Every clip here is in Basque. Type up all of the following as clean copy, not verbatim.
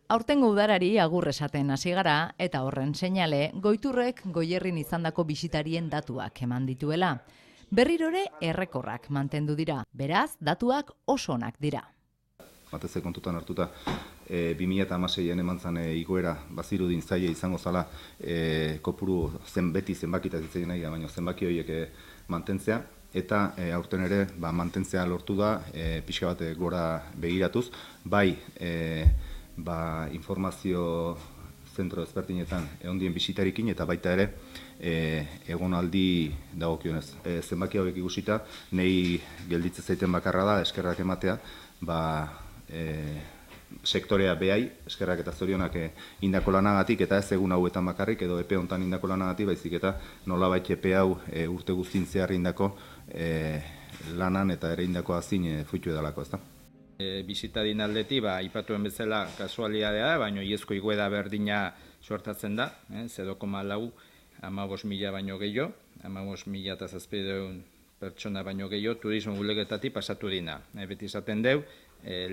Aurtengo udarari agur esaten hasi gara eta horren seinale Goiturrek Goierrin izandako bisitarien datuak eman dituela. Berrirore errekorrak mantendu dira, beraz datuak oso onak dira. Batez kontutan hartuta 2016an eman zan igoera bazirudin zaila izango zala kopuru beti zenbakita zitzen nahi, baina zenbaki horiek mantentzea. Eta aurten ere mantentzea lortu da, pixka bat gora begiratuz, bai informazio zentro ezberdinetan ehondien bisitarikin eta baita ere egonaldi dagokionez. Zenbaki hauek ikusita, nahi gelditzen zaiten bakarra da eskerrak ematea, sektorea behai, eskerrak eta zorionak indako lanagatik, eta ez egun hauetan bakarrik, edo epe hontan indako lanagatik, baizik eta nolabait epe hau urte guztin zehar indako lanan eta ere indako azin fuitu edalako, ezta? Bisitadin aldetik, aipatuen bezala kasualidadea da, baina iazko igoera berdina suertatzen da, 0,4, 15.000 baino gehiago, 15.700 pertsona baino gehiago, turismo bulegetatik pasatu dina. Beti izaten deu,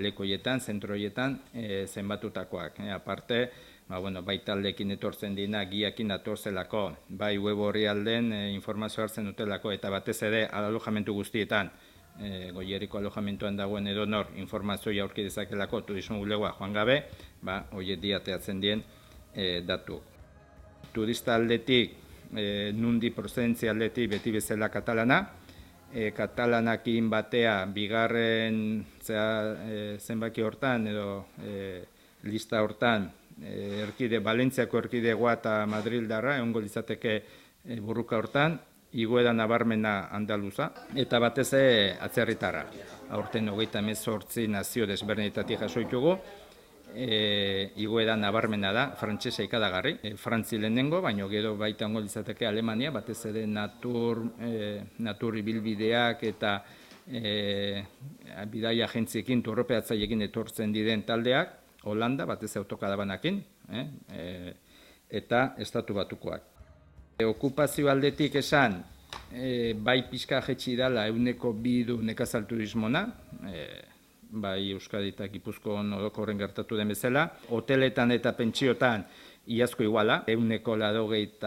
lekoietan, zentroietan zenbatutakoak. Aparte, bai taldekin etortzen dina, guiakin atorzelako, bai web horri alden informazio hartzen dutelako, eta batez ere alojamentu guztietan, Goierriko alojamentuan dagoen edonor informazioa aurki dezakelako turismo bulegoa joan gabe, horiek diateatzen dien datu. Turista aldetik, nundi prozedentzia aldetik beti bezala katalana, katalanakin batea bigarren zenbaki hortan edo lista hortan Valentziako erkidegoa eta Madrildarra egongo litzateke burruka hortan, igoera nabarmena andaluza, eta batez atzerritarra. Aurten 38 nazio desberdinetatik jaso ditugu, igoera nabarmena da, frantsesa ikadagarri, Frantzi lehenengo, baina gero baita ongo litzateke Alemania, batez ere natur ibilbideak eta bidaia agentziekin, turropeatzaileekin etortzen diren taldeak, Holanda, batez autokadabanakin, eta Estatu Batukoak. Okupazio aldetik esan, bai pixka jetxi dala 2% du nekazal turismona, bai Euskadi eta Gipuzkoan orokorren gertatu den bezala. Hoteletan eta pentsiotan iazko iguala, 185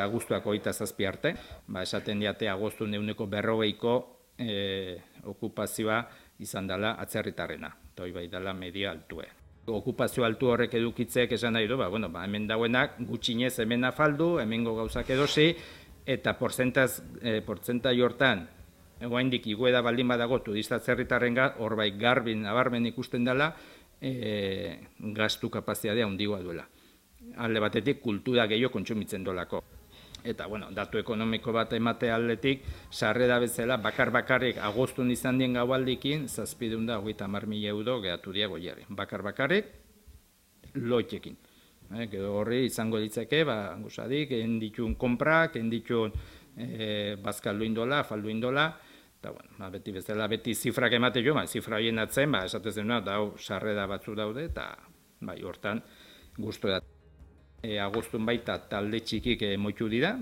abuztuak 27 arte. Esaten diate agostun 140ko okupazioa izan dela atzerritarrena, eta hori bai dela media altue. Okupazio altu horrek edukitzeek esan nahi du, hemen dauenak gutxinez hemen afaldu, hemengo gauzak edosi, eta portzentai hortan, oraindik igoera baldin badago turista atzerritarren hor bai garbi nabarmen ikusten dela, gastu kapazitatea handiagoa duela. Alde batetik kultura gehiago kontsumitzen dolako. Eta, datu ekonomiko bat emate aldetik, sarrera bezala, bakarrik agostun izan dien gaualdikin, 730.000 euro gehatu dira Goierri. Bakarrik, loitekin. Gero horri izango ditzake, gusadik, egin ditun konprak, egin ditun bazkaldu indola, afaldu indola, eta, beti bezala, beti zifrak emate jo, zifra horien atzen, esatez dena, sarrera batzu daude, eta, hortan, guztu da. Agostun baita talde txikik moitu dira,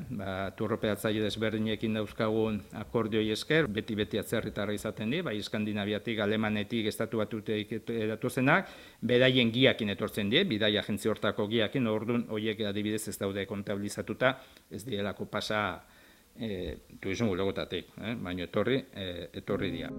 turropeatzaile desberdinekin dauzkagun akordioi esker, beti atzerritarra izaten di, bai Eskandinaviatik, Alemanetik, Estatu Batuetatik datozenak, bedaien giakin etortzen die, bidaia agentzi hortako giakin, orduan horiek adibidez ez daude kontabilizatuta, ez dielako pasa turismo bulegotatik, baina etorri dira.